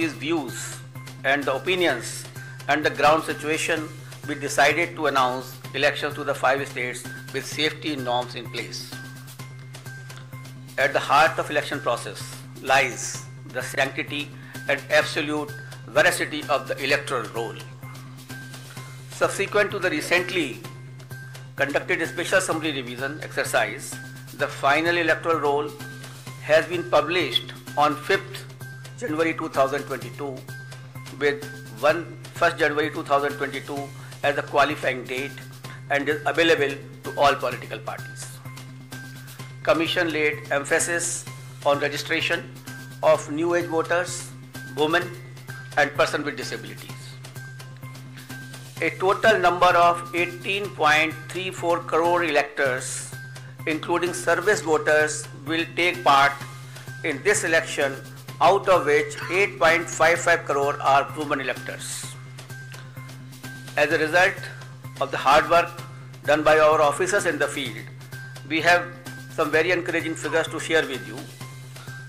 these views and the opinions and the ground situation, we decided to announce elections to the 5 states with safety norms in place. At the heart of election process lies the sanctity and absolute veracity of the electoral roll. Subsequent to the recently conducted special assembly revision exercise, the final electoral roll has been published on 5th January 2022 with 1st January 2022 as the qualifying date and is available to all political parties. Commission laid emphasis on registration of new age voters, women and persons with disabilities. A total number of 18.34 crore electors, including service voters, will take part in this election, out of which 8.55 crore are women electors. As a result of the hard work done by our officers in the field, we have some very encouraging figures to share with you,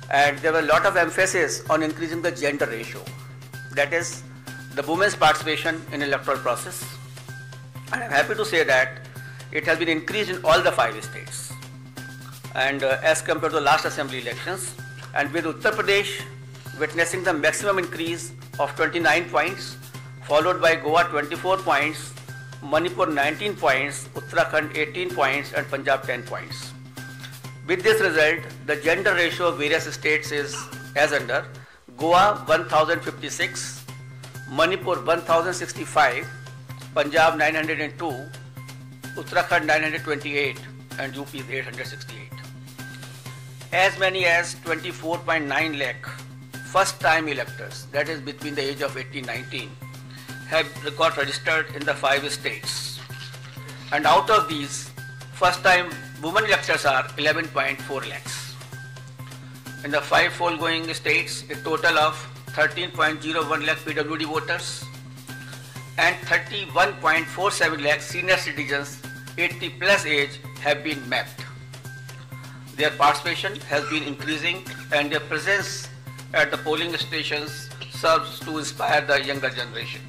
and there was a lot of emphasis on increasing the gender ratio, that is the women's participation in electoral process, and I am happy to say that it has been increased in all the 5 states and as compared to the last assembly elections, and with Uttar Pradesh witnessing the maximum increase of 29 points, followed by Goa 24 points, Manipur 19 points, Uttarakhand 18 points and Punjab 10 points. With this result, the gender ratio of various states is as under: Goa 1056, Manipur 1065, Punjab 902, Uttarakhand 928 and UP is 868. As many as 24.9 lakh first time electors, that is between the age of 18-19, have got registered in the 5 states, and out of these first time women electors are 11.4 lakhs. In the 5 foregoing states, a total of 13.01 lakh PWD voters and 31.47 lakh senior citizens 80 plus age have been mapped. Their participation has been increasing and their presence at the polling stations serves to inspire the younger generation.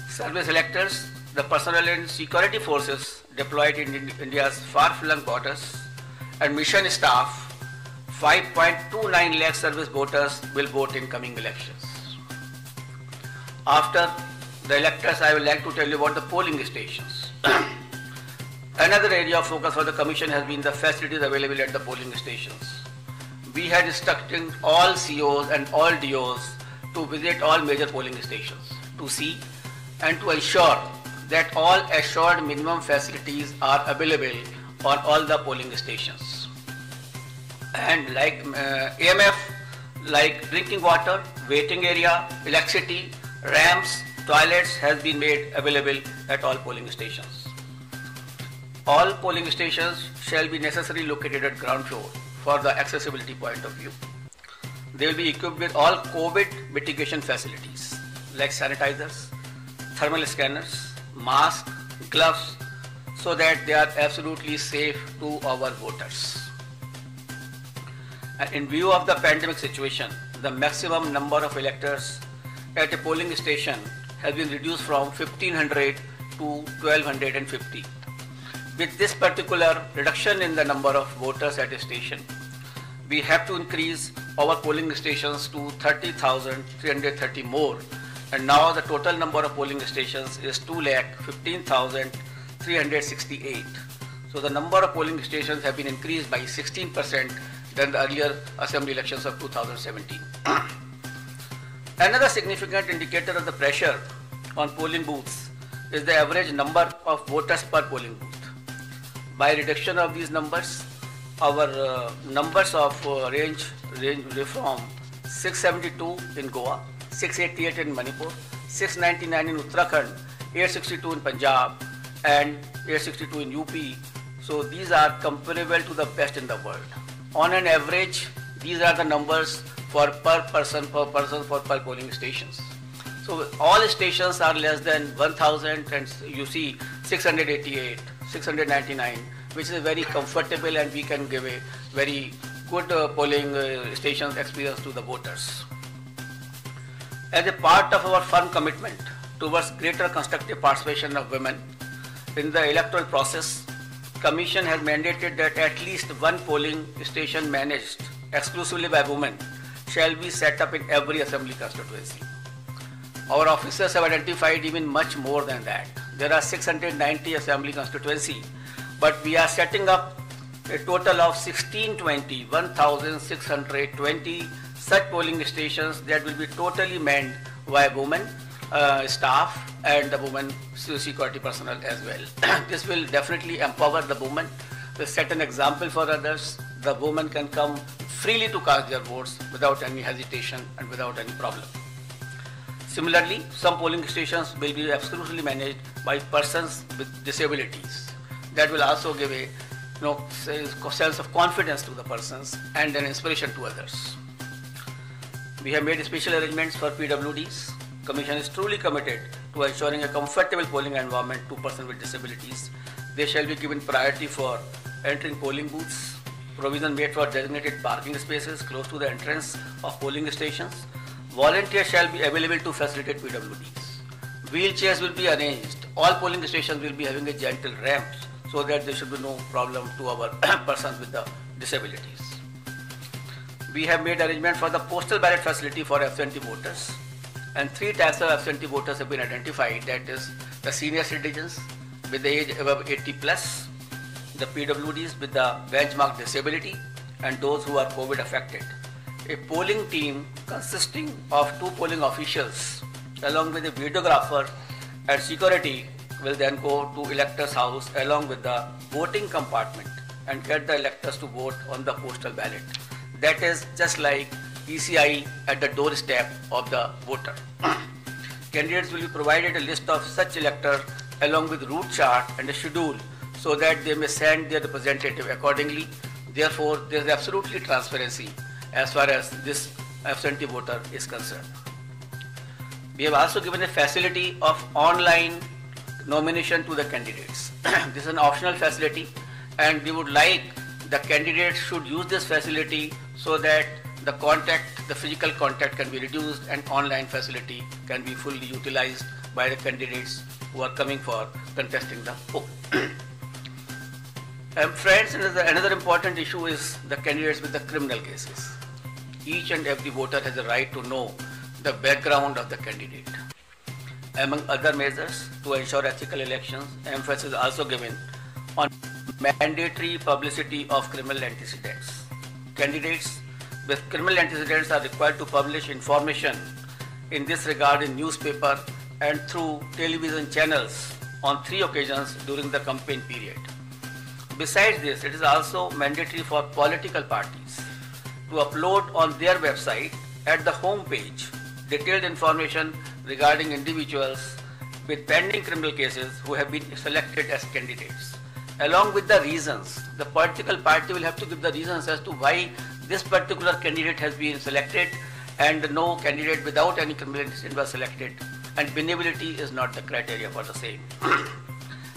Service electors, the personnel and security forces deployed in India's far-flung borders, and mission staff, 5.29 lakh service voters will vote in coming elections. After the electors, I would like to tell you about the polling stations. Another area of focus for the Commission has been the facilities available at the polling stations. We had instructed all COs and all DOs to visit all major polling stations to see and to ensure that all assured minimum facilities are available on all the polling stations. And like AMF, like drinking water, waiting area, electricity, ramps, toilets has been made available at all polling stations. All polling stations shall be necessarily located at ground floor for the accessibility point of view. They will be equipped with all COVID mitigation facilities like sanitizers, thermal scanners, masks, gloves, so that they are absolutely safe to our voters. And in view of the pandemic situation, the maximum number of electors at a polling station has been reduced from 1500 to 1250. With this particular reduction in the number of voters at a station, we have to increase our polling stations to 30,330 more, and now the total number of polling stations is 2,15,368. So the number of polling stations have been increased by 16% than the earlier assembly elections of 2017. Another significant indicator of the pressure on polling booths is the average number of voters per polling booth. By reduction of these numbers, our numbers of range from 672 in Goa, 688 in Manipur, 699 in Uttarakhand, 862 in Punjab and 862 in UP. So these are comparable to the best in the world. On an average, these are the numbers for per person for per polling stations. So all stations are less than 1000 and you see 688, 699, which is very comfortable, and we can give a very good polling station experience to the voters. As a part of our firm commitment towards greater constructive participation of women in the electoral process, Commission has mandated that at least one polling station managed exclusively by women shall be set up in every assembly constituency. Our officers have identified even much more than that. There are 690 assembly constituency, but we are setting up a total of 1,620 such polling stations that will be totally manned by women staff and the women security personnel as well. This will definitely empower the women, will set an example for others. The women can come freely to cast their votes without any hesitation and without any problem. Similarly, some polling stations will be exclusively managed by persons with disabilities. That will also give a sense of confidence to the persons and an inspiration to others. We have made special arrangements for PWDs. Commission is truly committed to ensuring a comfortable polling environment to persons with disabilities. They shall be given priority for entering polling booths, provision made for designated parking spaces close to the entrance of polling stations. Volunteers shall be available to facilitate PWDs. Wheelchairs will be arranged. All polling stations will be having a gentle ramps so that there should be no problem to our persons with the disabilities. We have made arrangement for the postal ballot facility for absentee voters, and 3 types of absentee voters have been identified, that is the senior citizens with the age above 80 plus, the PWDs with the benchmark disability, and those who are COVID affected. A polling team consisting of 2 polling officials along with a videographer and security will then go to electors' house along with the voting compartment and get the electors to vote on the postal ballot. That is just like ECI at the doorstep of the voter. Candidates will be provided a list of such electors along with route chart and a schedule so that they may send their representative accordingly. Therefore, there is absolutely transparency as far as this absentee voter is concerned. We have also given a facility of online nomination to the candidates. This is an optional facility, and we would like the candidates should use this facility so that the physical contact can be reduced and online facility can be fully utilized by the candidates who are coming for contesting the poll. Friends, another important issue is the candidates with the criminal cases. Each and every voter has a right to know the background of the candidate. Among other measures to ensure ethical elections, emphasis is also given on mandatory publicity of criminal antecedents. Candidates with criminal antecedents are required to publish information in this regard in newspaper and through television channels on 3 occasions during the campaign period. Besides this, it is also mandatory for political parties to upload on their website at the home page detailed information regarding individuals with pending criminal cases who have been selected as candidates. Along with the reasons, the political party will have to give the reasons as to why this particular candidate has been selected and no candidate without any criminal antecedent was selected, and winnability is not the criteria for the same.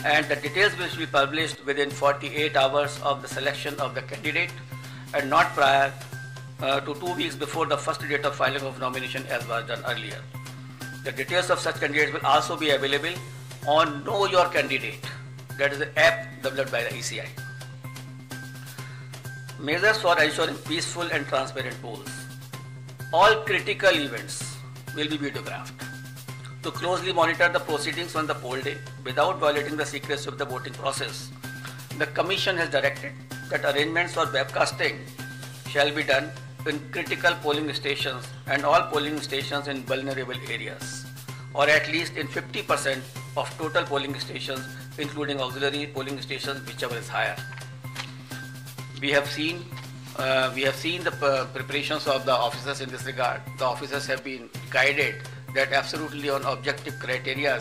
And the details will be published within 48 hours of the selection of the candidate and not prior to 2 weeks before the first date of filing of nomination as was done earlier. The details of such candidates will also be available on Know Your Candidate, that is the app developed by the ECI. Measures for ensuring peaceful and transparent polls. All critical events will be videographed. To closely monitor the proceedings on the poll day without violating the secrecy of the voting process, the Commission has directed that arrangements for webcasting shall be done in critical polling stations and all polling stations in vulnerable areas, or at least in 50% of total polling stations, including auxiliary polling stations, whichever is higher. We have seen the preparations of the officers in this regard. The officers have been guided that absolutely on objective criteria,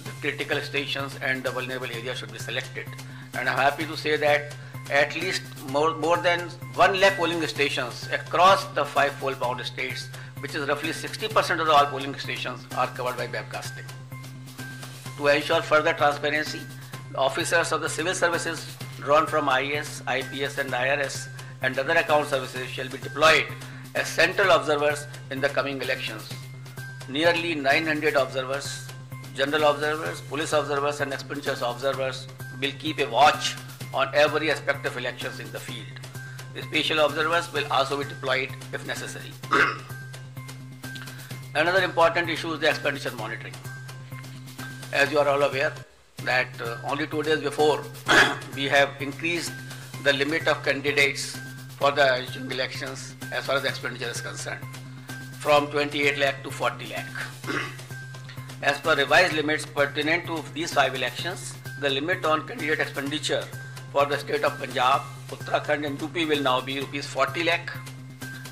the critical stations and the vulnerable areas should be selected. And I'm happy to say that at least more than 1 lakh polling stations across the 5 poll-bound states, which is roughly 60% of all polling stations, are covered by webcasting. To ensure further transparency, the officers of the civil services drawn from IAS, IPS and IRS and other account services shall be deployed as central observers in the coming elections. nearly 900 observers, general observers, police observers and expenditures observers will keep a watch on every aspect of elections in the field. The special observers will also be deployed if necessary. Another important issue is the expenditure monitoring. As you are all aware that only 2 days before we have increased the limit of candidates for the elections as far as expenditure is concerned from 28 lakh to 40 lakh. As per revised limits pertinent to these 5 elections, the limit on candidate expenditure for the state of Punjab, Uttarakhand and UP will now be rupees 40 lakh,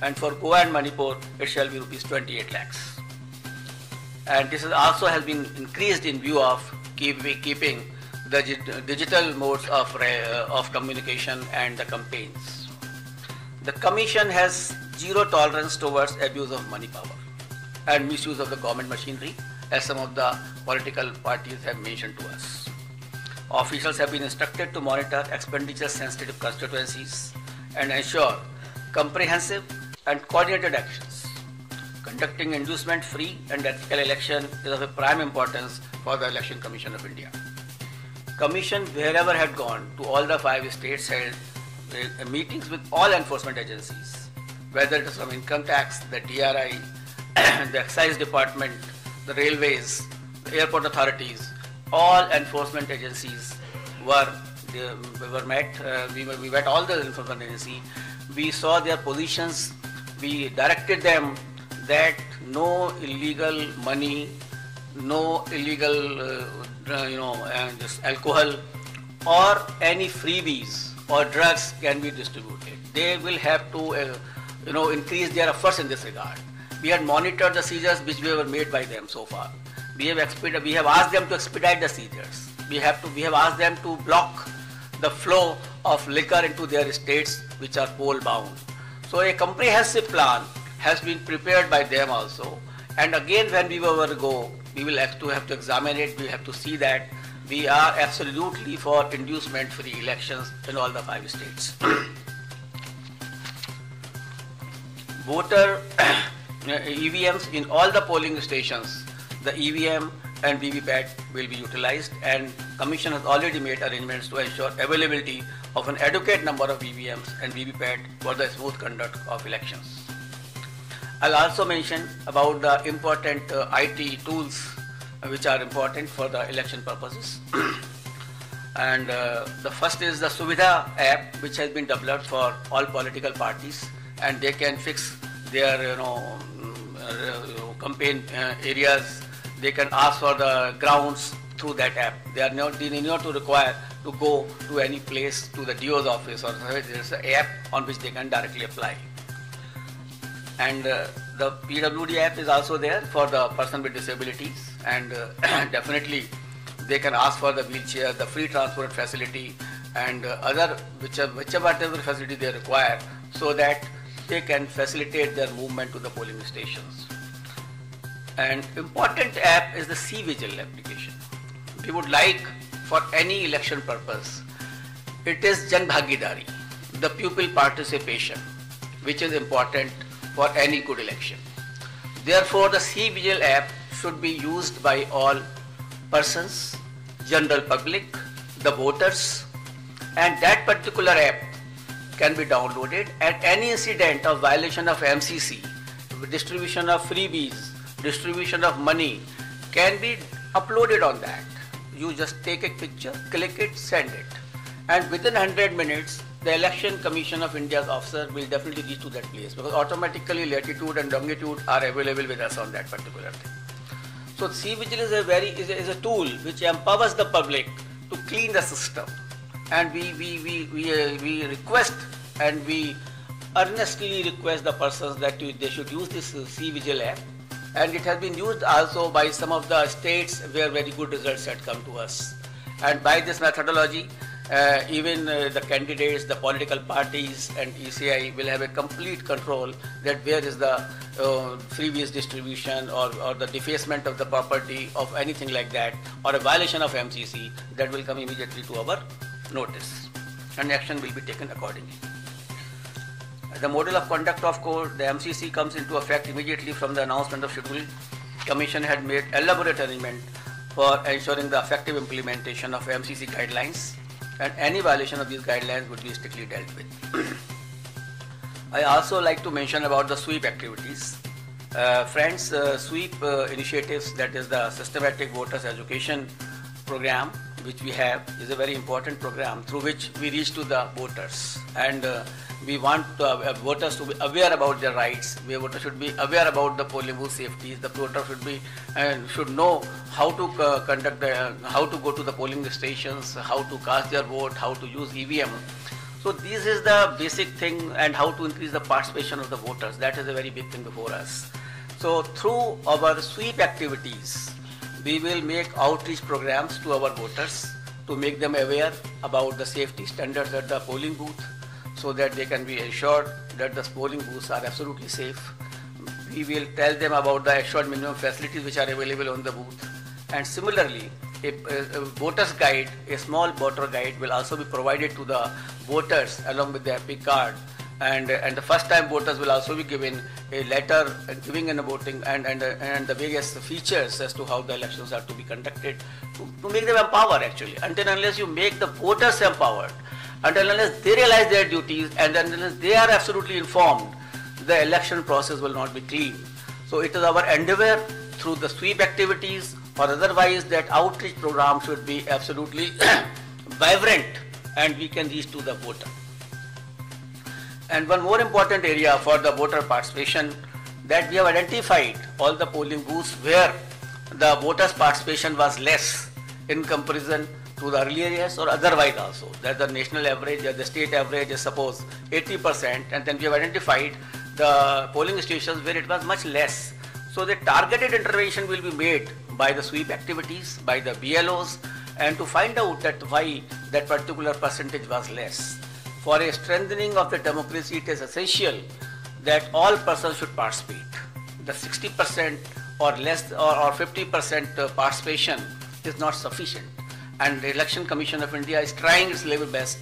and for Goa and Manipur it shall be rupees 28 lakhs. And this also has been increased in view of keeping the digital modes of communication and the campaigns. The Commission has zero tolerance towards abuse of money power and misuse of the government machinery, as some of the political parties have mentioned to us. Officials have been instructed to monitor expenditure-sensitive constituencies and ensure comprehensive and coordinated actions. Conducting inducement-free and ethical election is of a prime importance for the Election Commission of India. Commission, wherever had gone to all the 5 states, held meetings with all enforcement agencies, whether it is from income tax, the DRI, the excise department, the railways, the airport authorities. All enforcement agencies were met. We met all the enforcement agencies. We saw their positions. We directed them that no illegal money, no illegal, just alcohol or any freebies or drugs can be distributed. They will have to, increase their efforts in this regard. We had monitored the seizures which were made by them so far. We have asked them to expedite the seizures. We have asked them to block the flow of liquor into their states which are poll bound. So a comprehensive plan has been prepared by them also. And again, when we were to go, we will have to examine it. We have to see that we are absolutely for inducement-free elections in all the 5 states. Voter EVMs in all the polling stations, the EVM and VVPAT will be utilized, and Commission has already made arrangements to ensure availability of an adequate number of EVMs and VVPAT for the smooth conduct of elections. I'll also mention about the important IT tools which are important for the election purposes. And the first is the Suvidha app, which has been developed for all political parties, and they can fix their campaign areas. They can ask for the grounds through that app. They need not to require to go to any place, to the DO's office, or there's an app on which they can directly apply. And the PWD app is also there for the person with disabilities, and definitely they can ask for the wheelchair, the free transport facility, and other whichever facility they require, so that they can facilitate their movement to the polling stations. An important app is the C-Vigil application. We would like, for any election purpose, it is Jan Bhagidari, the pupil participation, which is important for any good election. Therefore, the C-Vigil app should be used by all persons, general public, the voters, and that particular app can be downloaded, and any incident of violation of MCC, distribution of freebies, distribution of money can be uploaded on that. You just take a picture, click it, send it, and within 100 minutes the Election Commission of India's officer will definitely reach to that place, because automatically latitude and longitude are available with us on that particular thing. So C-Vigil is a tool which empowers the public to clean the system, and we request and we earnestly request the persons that they should use this C-Vigil app. And it has been used also by some of the states where very good results had come to us. And by this methodology, even the candidates, the political parties and ECI will have a complete control that where is the freebies distribution or the defacement of the property of anything like that, or a violation of MCC, that will come immediately to our notice, and action will be taken accordingly. The model of conduct of course, the MCC comes into effect immediately from the announcement of schedule Commission had made elaborate arrangement for ensuring the effective implementation of MCC guidelines, and any violation of these guidelines would be strictly dealt with. I also like to mention about the sweep activities. Friends, sweep initiatives, that is the systematic voters education program which we have, is a very important program through which we reach to the voters, and we want voters to be aware about their rights. Voters should be aware about the polling booth safeties. The voter should be should know how to how to go to the polling stations, how to cast their vote, how to use EVM. So this is the basic thing, and how to increase the participation of the voters. That is a very big thing before us. So through our sweep activities, we will make outreach programs to our voters to make them aware about the safety standards at the polling booth, so that they can be assured that the polling booths are absolutely safe. We will tell them about the assured minimum facilities which are available on the booth. And similarly, a voter's guide, a small voter guide, will also be provided to the voters along with the EPIC card. And the first time voters will also be given a letter giving in a voting and the various features as to how the elections are to be conducted, to make them empowered actually. Until unless you make the voters empowered, until unless they realize their duties, and unless they are absolutely informed, the election process will not be clean. So it is our endeavor through the sweep activities or otherwise that outreach program should be absolutely vibrant and we can reach to the voter. And one more important area for the voter participation, that we have identified all the polling booths where the voters' participation was less in comparison to the earlier years or otherwise also. That the national average or the state average is suppose 80%, and then we have identified the polling stations where it was much less. So the targeted intervention will be made by the sweep activities, by the BLOs, and to find out that why that particular percentage was less. For a strengthening of the democracy, it is essential that all persons should participate. The 60% or less or 50% participation is not sufficient, and the Election Commission of India is trying its level best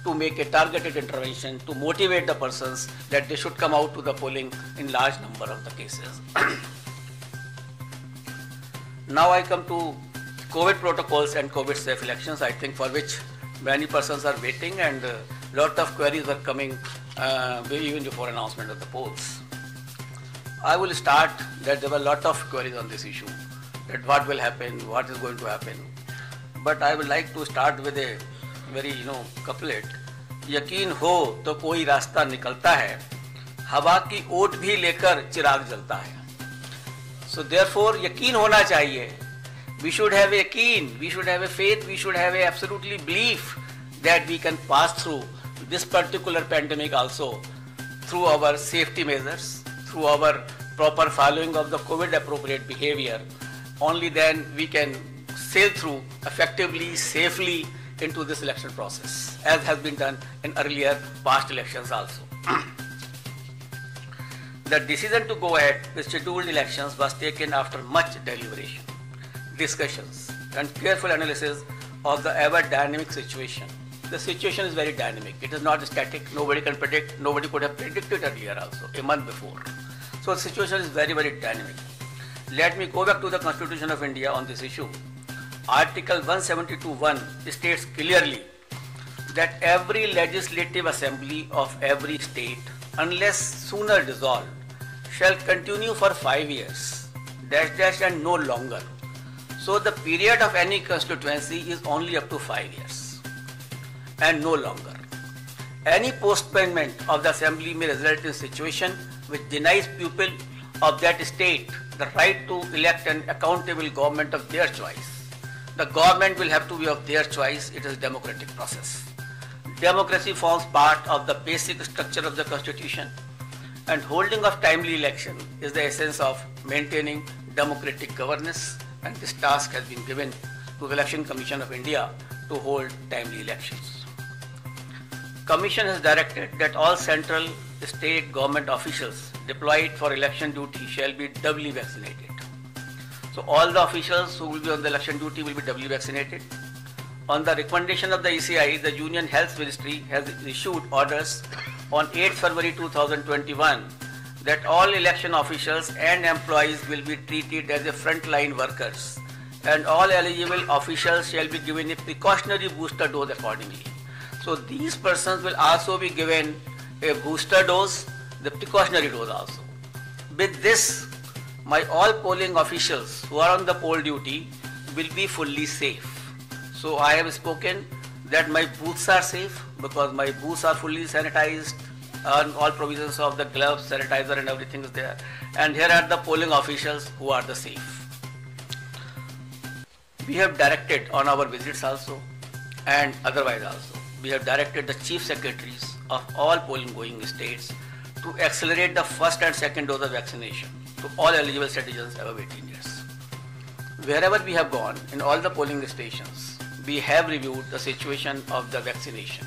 to make a targeted intervention to motivate the persons that they should come out to the polling in large number of the cases. Now I come to COVID protocols and COVID safe elections, I think, for which many persons are waiting, and lot of queries are coming even before announcement of the polls. I will start that there were a lot of queries on this issue, that what will happen, what is going to happen. But I would like to start with a very couplet. यकीन हो तो कोई रास्ता निकलता है, हवा की ओट भी लेकर चिराग जलता है. So therefore यकीन होना चाहिए. We should have a yaqeen, we should have a faith, we should have a absolutely belief that we can pass through this particular pandemic also through our safety measures, through our proper following of the COVID appropriate behavior. Only then we can sail through effectively, safely into this election process, as has been done in earlier past elections also. The decision to go ahead with scheduled elections was taken after much deliberation, discussions, and careful analysis of the ever dynamic situation. The situation is very dynamic. It is not static. Nobody can predict. Nobody could have predicted earlier also, a month before. So the situation is very, very dynamic. Let me go back to the Constitution of India on this issue. Article 172(1) states clearly that every legislative assembly of every state, unless sooner dissolved, shall continue for 5 years, and no longer. So the period of any constituency is only up to 5 years and no longer. Any postponement of the assembly may result in a situation which denies people of that state the right to elect an accountable government of their choice. The government will have to be of their choice. It is a democratic process. Democracy forms part of the basic structure of the Constitution, and holding of timely election is the essence of maintaining democratic governance, and this task has been given to the Election Commission of India to hold timely elections. Commission has directed that all central state government officials deployed for election duty shall be doubly vaccinated. So all the officials who will be on the election duty will be doubly vaccinated. On the recommendation of the ECI, the Union Health Ministry has issued orders on 8 February 2021 that all election officials and employees will be treated as a frontline workers, and all eligible officials shall be given a precautionary booster dose accordingly. So these persons will also be given a booster dose, the precautionary dose also. With this, my all polling officials who are on the poll duty will be fully safe. So I have spoken that my booths are safe because my booths are fully sanitized, and all provisions of the gloves, sanitizer and everything is there. And here are the polling officials who are the safe. We have directed on our visits also and otherwise also, we have directed the chief secretaries of all polling going states to accelerate the first and second dose of vaccination to all eligible citizens above 18 years. Wherever we have gone, in all the polling stations, we have reviewed the situation of the vaccination.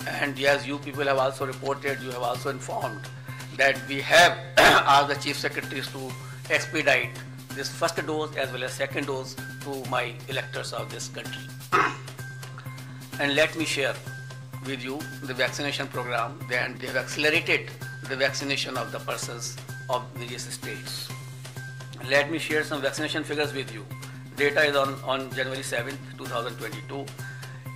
And as you people have also reported, you have also informed that we have asked the chief secretaries to expedite this first dose as well as second dose to my electors of this country. And let me share with you the vaccination program, and they have accelerated the vaccination of the persons of various states. Let me share some vaccination figures with you. Data is on January 7th, 2022.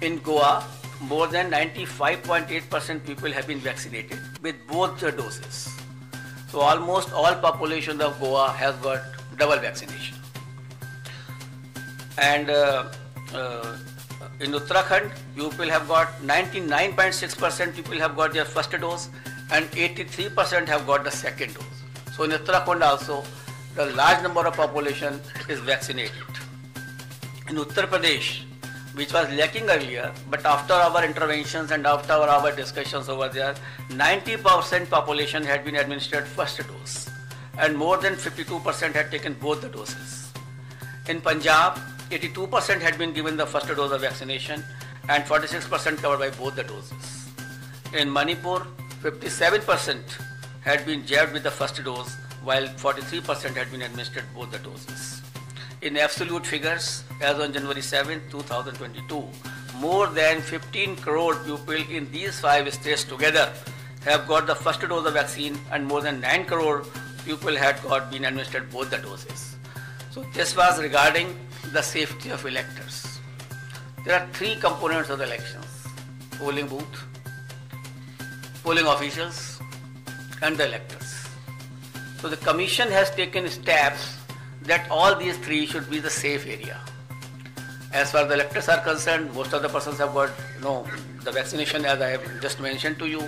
In Goa, more than 95.8% people have been vaccinated with both the doses. So almost all population of Goa has got double vaccination. And in Uttarakhand, people have got 99.6% people have got their first dose and 83% have got the second dose. So in Uttarakhand also, the large number of population is vaccinated. In Uttar Pradesh, which was lacking earlier, but after our interventions and after our discussions over there, 90% population had been administered first dose and more than 52% had taken both the doses. In Punjab, 82% had been given the first dose of vaccination and 46% covered by both the doses. In Manipur, 57% had been jabbed with the first dose while 43% had been administered both the doses. In absolute figures, as on January 7, 2022, more than 15 crore people in these 5 states together have got the first dose of vaccine and more than 9 crore people had been administered both the doses. So this was regarding the safety of electors. There are 3 components of the elections: polling booth, polling officials and the electors. So the commission has taken steps that all these 3 should be the safe area. As far as the electors are concerned, most of the persons have got the vaccination, as I have just mentioned to you.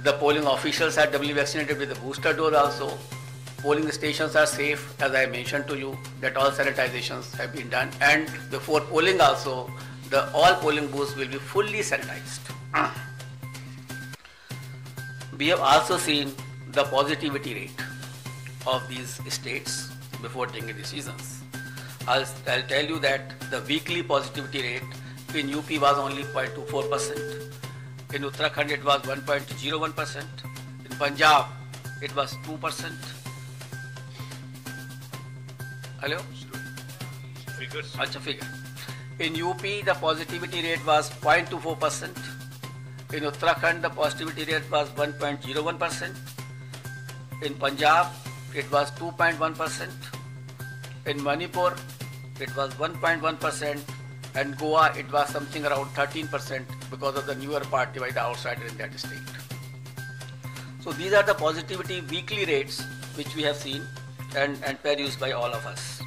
The polling officials are doubly vaccinated with the booster dose also. Polling stations are safe, as I mentioned to you, that all sanitizations have been done, and before polling also, all polling booths will be fully sanitized. We have also seen the positivity rate of these states before taking decisions. I'll tell you that the weekly positivity rate in UP was only 0.24%. In Uttarakhand it was 1.01%. In Punjab it was 2%. Hello? Figures. Achha, figure. In UP the positivity rate was 0.24%. In Uttarakhand the positivity rate was 1.01%. In Punjab it was 2.1%. In Manipur it was 1.1%, and Goa it was something around 13% because of the newer party by the outsider in that state. So these are the positivity weekly rates which we have seen and perused by all of us.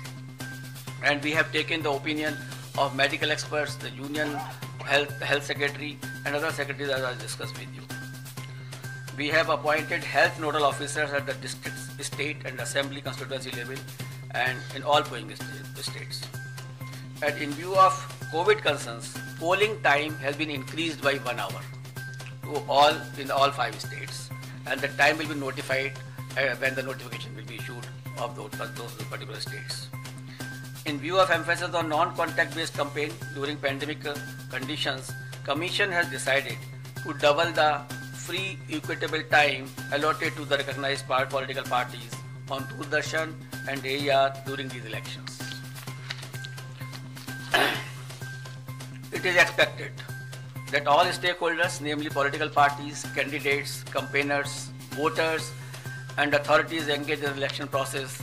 And we have taken the opinion of medical experts, the Union Health Secretary and other secretaries as I discussed with you. We have appointed health nodal officers at the district, state and assembly constituency level and in all polling states. And in view of COVID concerns, polling time has been increased by 1 hour in all 5 states, and the time will be notified when the notification will be issued of those particular states. In view of emphasis on non-contact based campaign during pandemic conditions, Commission has decided to double the free equitable time allotted to the recognized political parties on Doordarshan and AER during these elections. It is expected that all stakeholders, namely political parties, candidates, campaigners, voters and authorities engaged in the election process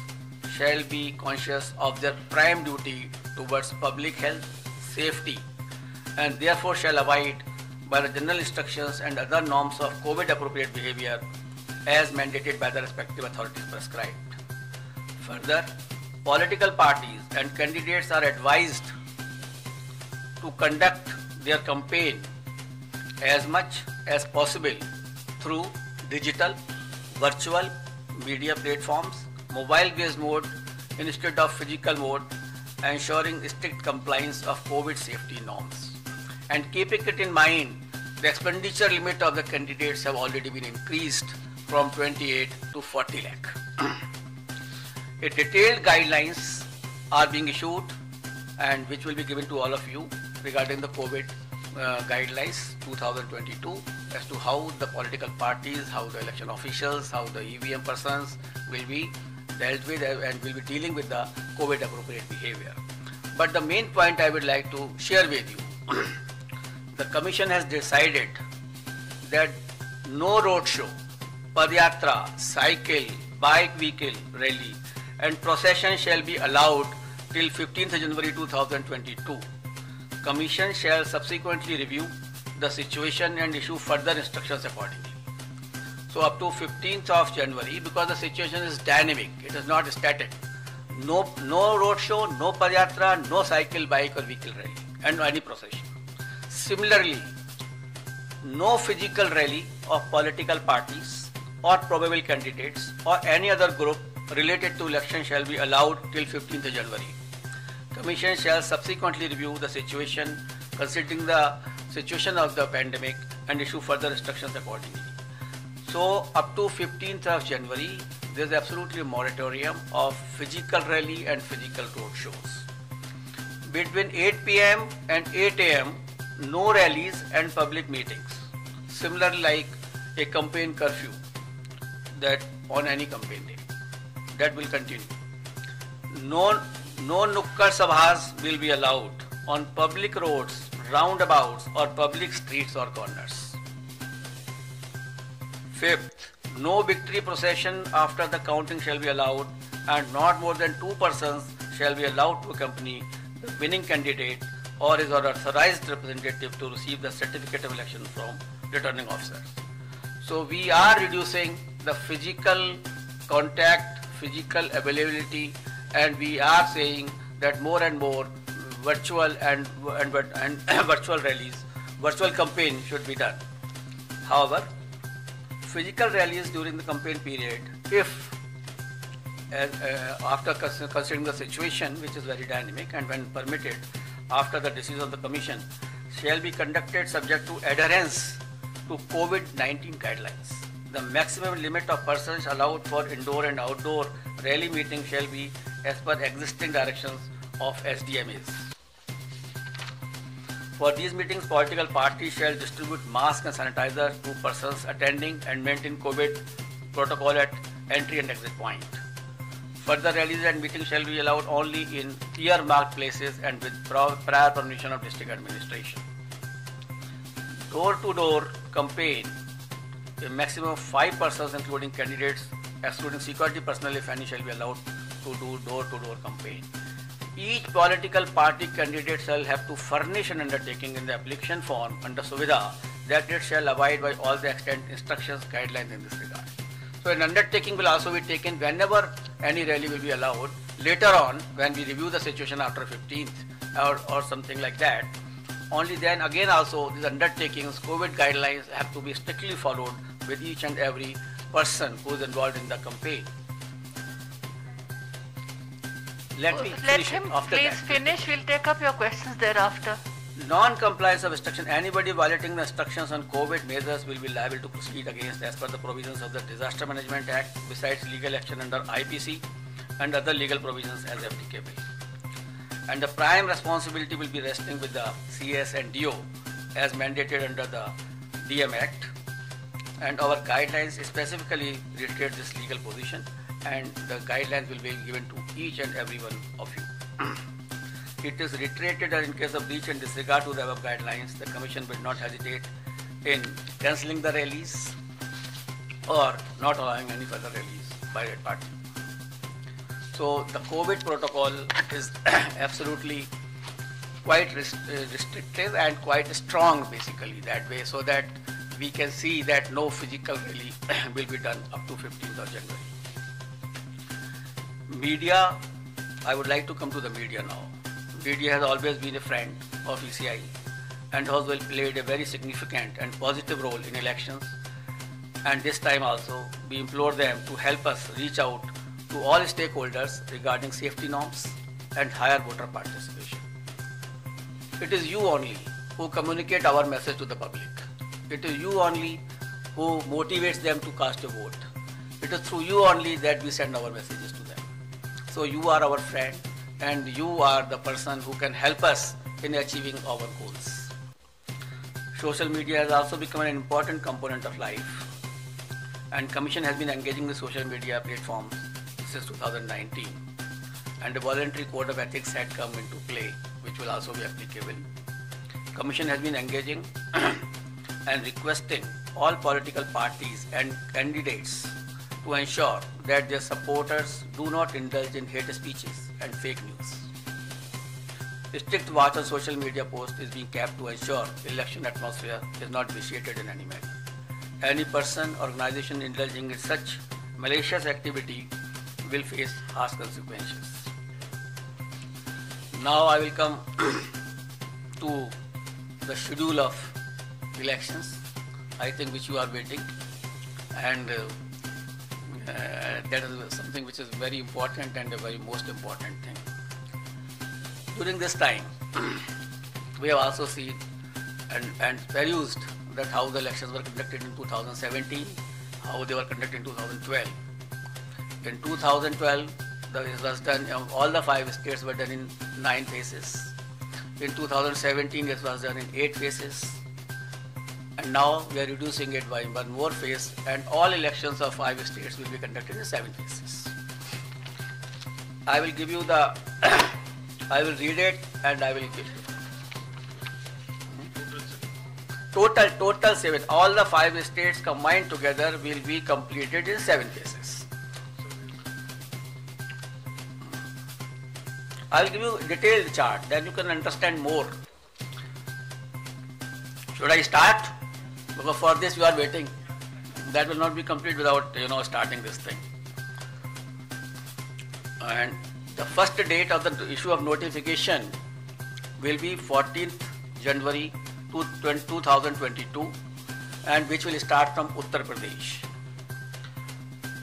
shall be conscious of their prime duty towards public health, safety, and therefore shall abide by the general instructions and other norms of COVID appropriate behavior as mandated by the respective authorities prescribed. Further, political parties and candidates are advised to conduct their campaign as much as possible through digital, virtual media platforms, mobile-based mode instead of physical mode, ensuring strict compliance of COVID safety norms. And keeping it in mind, the expenditure limit of the candidates have already been increased from 28 to 40 lakh. A detailed guidelines are being issued and which will be given to all of you regarding the COVID guidelines 2022 as to how the political parties, how the election officials, how the EVM persons will be dealt with and will be dealing with the COVID appropriate behavior. But the main point I would like to share with you, the Commission has decided that no road show, padyatra, cycle, bike vehicle rally and procession shall be allowed till 15th January 2022. Commission shall subsequently review the situation and issue further instructions accordingly. So up to 15th of January, because the situation is dynamic, it is not static. No road show, no padyatra, no cycle, bike or vehicle rally and any procession. Similarly, no physical rally of political parties or probable candidates or any other group related to election shall be allowed till 15th January. Commission shall subsequently review the situation considering the situation of the pandemic and issue further instructions accordingly. So up to 15th of January, there is absolutely a moratorium of physical rally and physical road shows. Between 8 p.m. and 8 a.m., no rallies and public meetings. Similarly, like a campaign curfew that on any campaign day, that will continue. No nukkad sabhas will be allowed on public roads, roundabouts or public streets or corners. Fifth, no victory procession after the counting shall be allowed and not more than 2 persons shall be allowed to accompany the winning candidate or his or authorized representative to receive the certificate of election from returning officers. So we are reducing the physical contact, physical availability, and we are saying that more and more virtual and virtual rallies, virtual campaign should be done. However, physical rallies during the campaign period, if after considering the situation, which is very dynamic and when permitted after the decision of the Commission, shall be conducted subject to adherence to COVID-19 guidelines. The maximum limit of persons allowed for indoor and outdoor rally meeting shall be as per existing directions of SDMAs. For these meetings, political parties shall distribute masks and sanitizer to persons attending and maintain COVID protocol at entry and exit point. Further rallies and meetings shall be allowed only in earmarked places and with prior permission of district administration. Door-to-door campaign, a maximum of 5 persons including candidates, excluding security personnel if any, shall be allowed to do door-to-door campaign. Each political party candidate shall have to furnish an undertaking in the application form under Suvidha that it shall abide by all the extant instructions, guidelines in this regard. So an undertaking will also be taken whenever any rally will be allowed. Later on, when we review the situation after 15th or something like that, only then again also these undertakings, COVID guidelines have to be strictly followed with each and every person who is involved in the campaign. Let me finish him after that. Please finish. We'll take up your questions thereafter. Non-compliance of instruction. Anybody violating the instructions on COVID measures will be liable to proceed against as per the provisions of the Disaster Management Act, besides legal action under IPC and other legal provisions as applicable. And the prime responsibility will be resting with the CS and DO as mandated under the DM Act. And our guidelines specifically reiterate this legal position, and the guidelines will be given to each and every one of you. It is reiterated that in case of breach and disregard to the above guidelines, the Commission will not hesitate in cancelling the rallies or not allowing any further rallies. by that party. So the COVID protocol is absolutely quite restrictive and quite strong basically that way, so that we can see that no physical rally will be done up to 15th of January. Media, I would like to come to the media now. Media has always been a friend of ECI and has played a very significant and positive role in elections, and this time also we implore them to help us reach out to all stakeholders regarding safety norms and higher voter participation. It is you only who communicate our message to the public. It is you only who motivates them to cast a vote. It is through you only that we send our messages to them. So you are our friend and you are the person who can help us in achieving our goals. Social media has also become an important component of life, and Commission has been engaging with social media platforms since 2019, and a voluntary code of ethics had come into play, which will also be applicable. Commission has been engaging and requesting all political parties and candidates to ensure that their supporters do not indulge in hate speeches and fake news. Strict watch on social media posts is being kept to ensure election atmosphere is not vitiated in any manner. Any person or organization indulging in such malicious activity will face harsh consequences. Now I will come to the schedule of elections, I think, which you are waiting, and that is something which is very important and a very most important thing. During this time, we have also seen and perused that how the elections were conducted in 2017, how they were conducted in 2012. In 2012, it was done, all the 5 states were done in 9 phases. In 2017, it was done in 8 phases. And now we are reducing it by 1 more phase, and all elections of 5 states will be conducted in 7 phases. I will give you the, I will read it and I will give you. Total 7. All the 5 states combined together will be completed in 7 phases. I will give you a detailed chart, then you can understand more. Should I start? Because for this you are waiting. That will not be complete without starting this thing. And the first date of the issue of notification will be 14th January 2022, and which will start from Uttar Pradesh.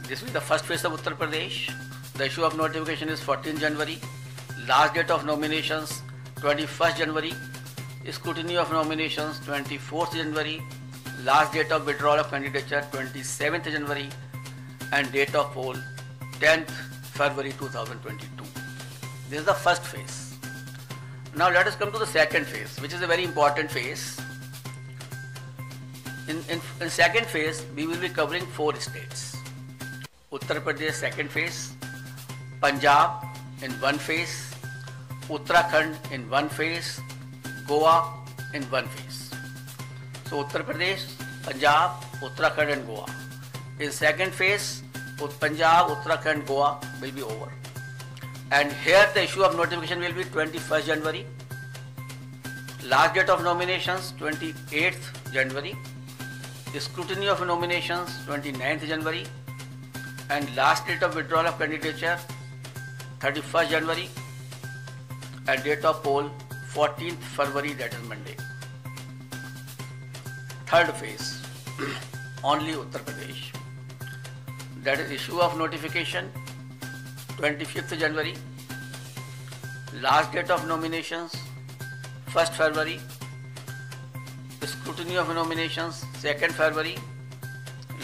This will be the first phase of Uttar Pradesh. The issue of notification is 14th January. Last date of nominations 21st January. Scrutiny of nominations 24th January. Last date of withdrawal of candidature 27th January, and date of poll 10th February 2022. This is the first phase. Now let us come to the second phase, which is a very important phase. In second phase, we will be covering 4 states. Uttar Pradesh second phase, Punjab in 1 phase, Uttarakhand in 1 phase, Goa in 1 phase. So Uttar Pradesh, Punjab, Uttarakhand and Goa. In second phase, Punjab, Uttarakhand, Goa will be over. And here the issue of notification will be 21st January. Last date of nominations 28th January. Scrutiny of nominations 29th January. And last date of withdrawal of candidature 31st January. And date of poll 14th February, that is Monday. Third phase, only Uttar Pradesh. That is issue of notification 25th January. Last date of nominations 1st February. Scrutiny of nominations 2nd February.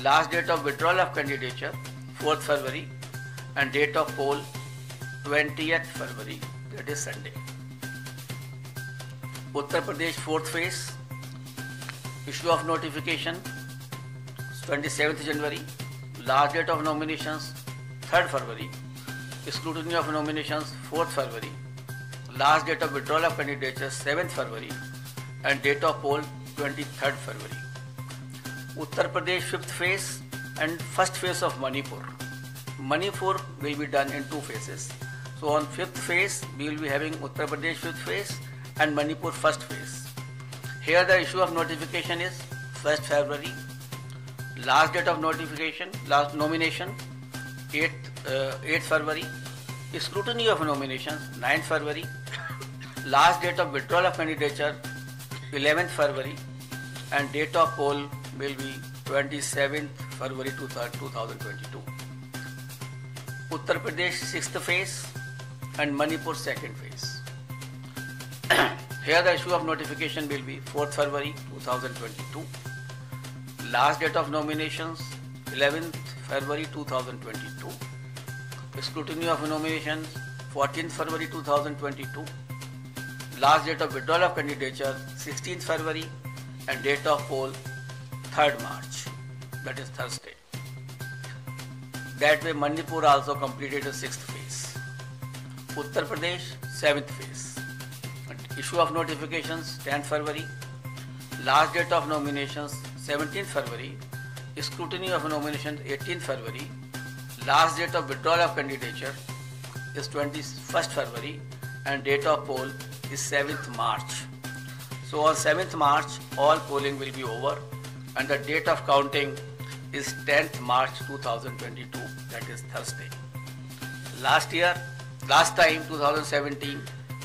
Last date of withdrawal of candidature 4th February. And date of poll 20th February, that is Sunday. Uttar Pradesh 4th phase, issue of notification 27th January, last date of nominations 3rd February, scrutiny of nominations 4th February, last date of withdrawal of candidature 7th February, and date of poll 23rd February. Uttar Pradesh 5th phase and first phase of Manipur. Manipur will be done in 2 phases. So on 5th phase, we will be having Uttar Pradesh 5th phase and Manipur 1st phase. Here the issue of notification is 1st February. Last date of notification, last nomination 8th February. Scrutiny of nominations 9th February. Last date of withdrawal of candidature 11th February. And date of poll will be 27th February 2022. Uttar Pradesh 6th phase and Manipur 2nd phase. Here the issue of notification will be 4th February 2022. Last date of nominations 11th February 2022. Scrutiny of nominations 14th February 2022. Last date of withdrawal of candidature 16th February and date of poll 3rd March, that is Thursday. That way Manipur also completed the 6th phase. Uttar Pradesh 7th phase. Issue of notifications 10th February. Last date of nominations 17th February. Scrutiny of nominations 18th February. Last date of withdrawal of candidature is 21st February and date of poll is 7th March. So on 7th March all polling will be over and the date of counting is 10th March 2022, that is Thursday. Last time 2017,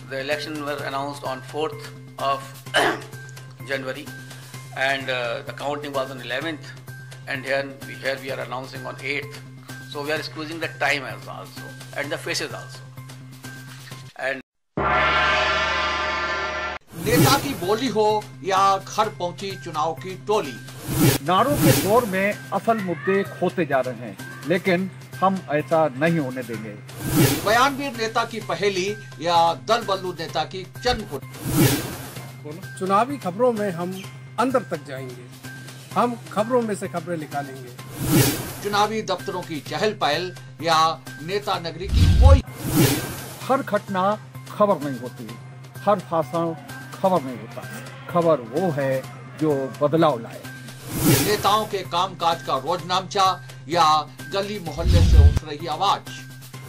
the elections were announced on 4th of January and the counting was on 11th and here we are announcing on 8th. So we are squeezing the time also and the faces also. And नेता की बोली हो या घर पहुंची चुनाव की टोली, नारों के दौर में असल मुद्दे खोते जा रहे हैं, लेकिन हम ऐसा नहीं होने देंगे। बयानवीर नेता की पहेली या दल बल्लू नेता की चंद चुनावी खबरों में हम अंदर तक जाएंगे, हम खबरों में से खबरें निकालेंगे। चुनावी दफ्तरों की चहल पहल या नेता नगरी की कोई, हर घटना खबर नहीं होती, हर भाषण खबर नहीं होता। खबर वो है जो बदलाव लाए। नेताओं के कामकाज का रोजनामचा या गली मोहल्ले से उठ रही आवाज,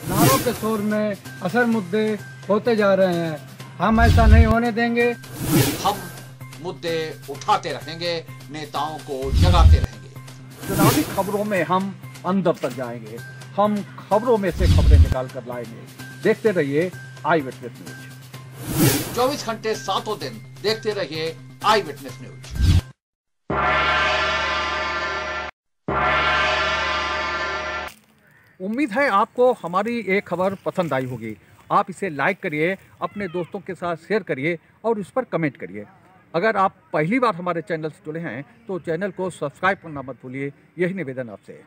नारों के शोर में असल मुद्दे होते जा रहे हैं, हम ऐसा नहीं होने देंगे। हम मुद्दे उठाते रहेंगे, नेताओं को जगाते रहेंगे। चुनावी खबरों में हम अंदर तक जाएंगे, हम खबरों में से खबरें निकाल कर लाएंगे। देखते रहिए आई विटनेस न्यूज। 24 घंटे 7 दिन देखते रहिए आई विटनेस न्यूज। उम्मीद है आपको हमारी ये खबर पसंद आई होगी। आप इसे लाइक करिए, अपने दोस्तों के साथ शेयर करिए और उस पर कमेंट करिए। अगर आप पहली बार हमारे चैनल से जुड़े हैं तो चैनल को सब्सक्राइब करना मत भूलिए। यही निवेदन आपसे है।